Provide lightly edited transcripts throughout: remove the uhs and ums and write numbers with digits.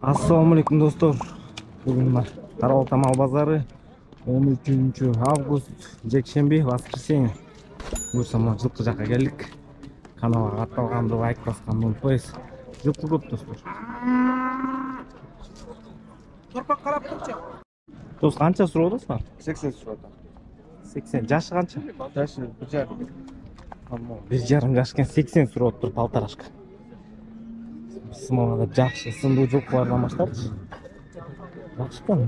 Assalomu alaykum do'stlar. Bugun Tarovata mal bozori 13-avgust, yakshanba, воскресенье. Bo'lsam, жылқы жаққа keldik. Kanalga qatalganды like басқанды unutmaysiz. Жылқы көп do'stlar. Torpak qarab turchi. Do'st, qancha so'radingizlar? 80 so'radi. 80. Yaşı qancha? Yaşı 1,5. Ammo 1,5 yoshga 80 so'rab turib paltarashqa. Bismillah, yaxshi. Sindu жылқылардан баштарчы. Yaxshi ekan.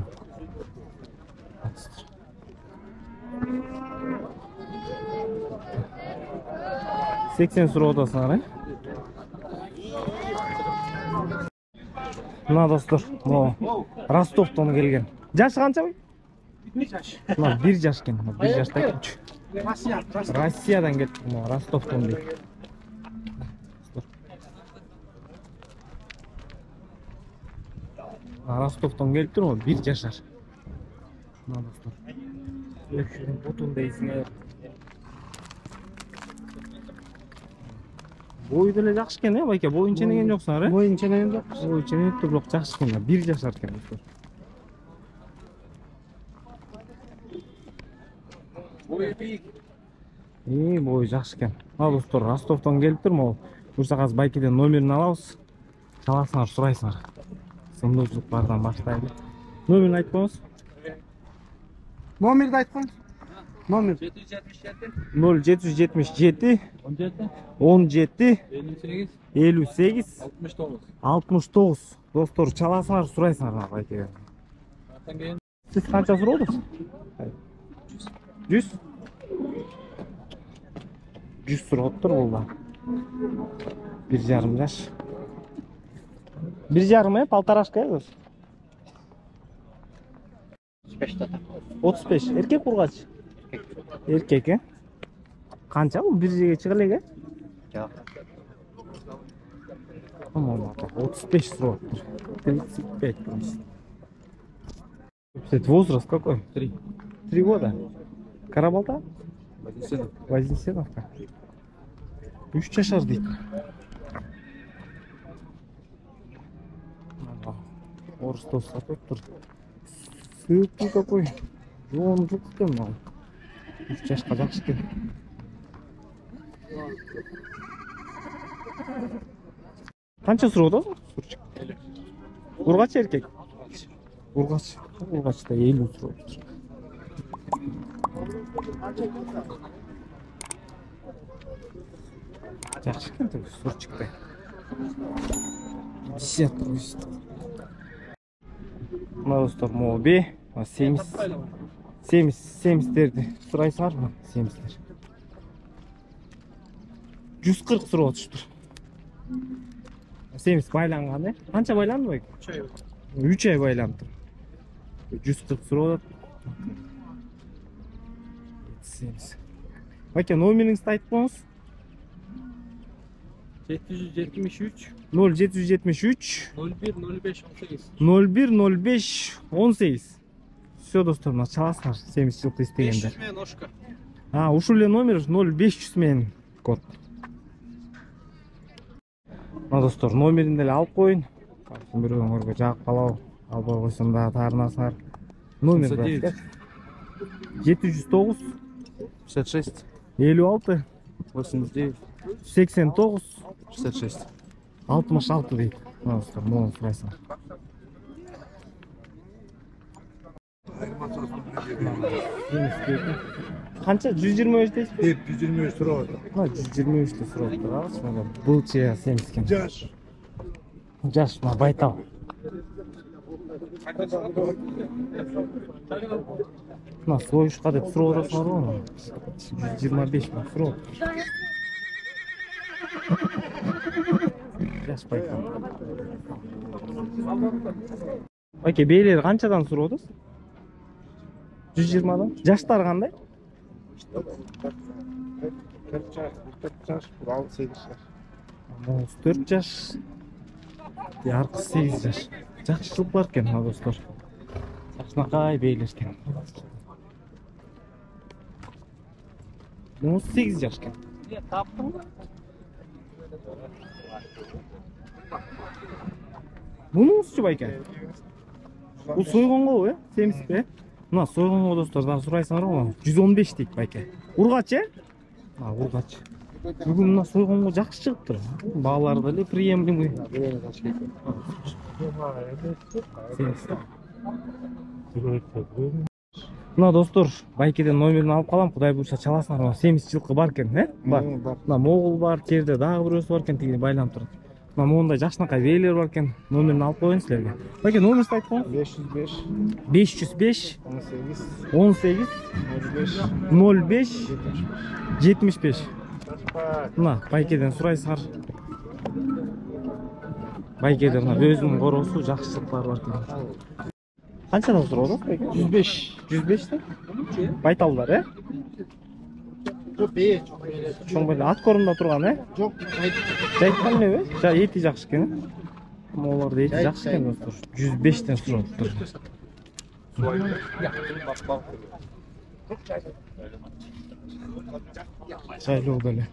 80 so'radasizlar, ha? Mana do'stlar, bu Rostovdan kelgan. Yashi qancha bu? 1 yaş. Mana 1 yosh ekan. 1 yoshda kuch. Rossiyadan ketdik, mana Rostovdan deydi. Rostovdan kelib turib, 1 yoshar. Mana do'stlar. Öküşün butundaysizlar. Boyu da yaxshi ekan, ya, aka. Boyuncha negen yo'qsan, ha? Boyuncha negen yo'q. Boyuncha turibroq yaxshi ekan. 1 yoshar ekan do'stlar. Boyu büyük. Boyu yaxshi ekan. Ha do'stlar, Rostovdan kelib turma. Ko'rsaqaz baykidan nomerini olamiz. Chalasizlar, so'raysizlar. Sunduvchiliklardan boshlaydi. Nomerini aytib qo'ying. Nomerni aytqin. Nomer 0777 17 58 69. Do'stlar, chalasizlar, so'raysizlar baykidan. Siz qancha so'radingiz? 100. 100 so'rabdir bo'ldi. 1,5 yosh. 1,5 paltarashka o'zi. 35. Erkek urg'ach. Erkek, ha? Qancha bu 1 chiqiliga? Yo'q. Aman, 35 so'rabdir. 35. Кстати, возраст какой? 3. 3 года. Карабалта? Вознесенов. Вознесеновка. 3 yaşar deydi. Орыс досы атып тұр. Сүйікті какой. Жоғын жоқ екен маған. 3 yaşқа жақсы екен. Қанша сұрауды? Ургач еркек? Ургач. Ургачта 50 сұрауды. Жақсы екен тұр, сұрчықтай. 50 тұрғызды. Мына достар, моби 70-терді сұрайсыңар ма? 70-тер. 140 сұрау тұр. 70 байланған, е? Қанша байланды бай? 3 ай байланды. 140 сұрау. 70. Бәке, номеріңізді айтып қоңыз? 773 0773 01 05 18. 01 05 18. Все, достар, мына çalasыңар 70 жылқы істегендер. 500 мен ошқа. Ушул эле номер 0500 мен код. Мына достар, номерин деле алып коюн. Бирөөңөргө жагып калабы, албай койсом да таарынасыңар. Номер 709 56 56 89 89 66. 66 дейт. Мына достар, мону сурайсыңар. Қанша? 123 дейсіз бе? 123 сұрау. 123 сұрап тұрағыз. Бұл че 70 кен. Жаш. Жаш, байтал. Сойышқа деп сұрап отырсыңар ғой. 125 сұрап. Жаш байтал. Оке, бейлер қаншадан сұрап отырсыз? 120-дан? Жаштар қандай? 4 жаш, 6-8 жаш. 4 жаш. Арқы 8 жаш. Жақсы жылқылар екен, достар. Жақсынақай бейлер екен. 18 жаш екен. Таптың ба? Bunыңызчы байке? Бул сойгонго э? Семизби? Мына сойгонго достор дагы сурайсыңар го. 115 дейт байке. Ургач э? Ургач. Бүгүн мына сойгонго жакшы чыгыптыр. Баалары деле приемлемый. Мына достор, байкеден номерин алып калам, Кудай буйрса чаласыңар. Семиз жылкы бар экен, э? Бар. Мына могул бар, жерде дагы бирөөсү бар экен, тиги байланып турат. Мына мондай жакшынакай бээлер бар экен. Номерин алып коеюн силерге. Байке, номерди айтып коюңуз. 505 505 18 05 75. Мына байкеден сурайсыңар. Байкеде мына өзүнүн короосу, жакшылыктары бар экен. Канчадан сурады? 105. 105 да? Байталдар, э? Чоң беле ат корунда турган, э? Жок, Жайткан элеби? Эти жакшы экен. Могуларда эти жакшы экен достор. 105тен сураттыр. Жайлуу деле.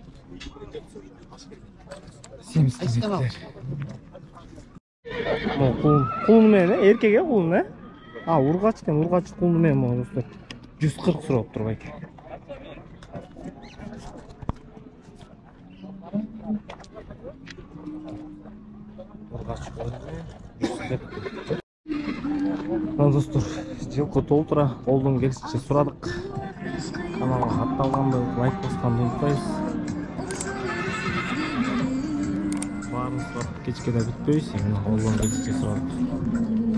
Семизтер. Могу кулун менен, эркек кулун, э? Ургач экен, ургач кулун менен могу достор. 140 сураттыр байке. Достор, жылкы толтура колдон келишинче сурадык. Каналга катталганды, лайк басканды унутпайбыз. Баарыбыз кечке да бүтпөйбүз, колдон келишинче сурадык.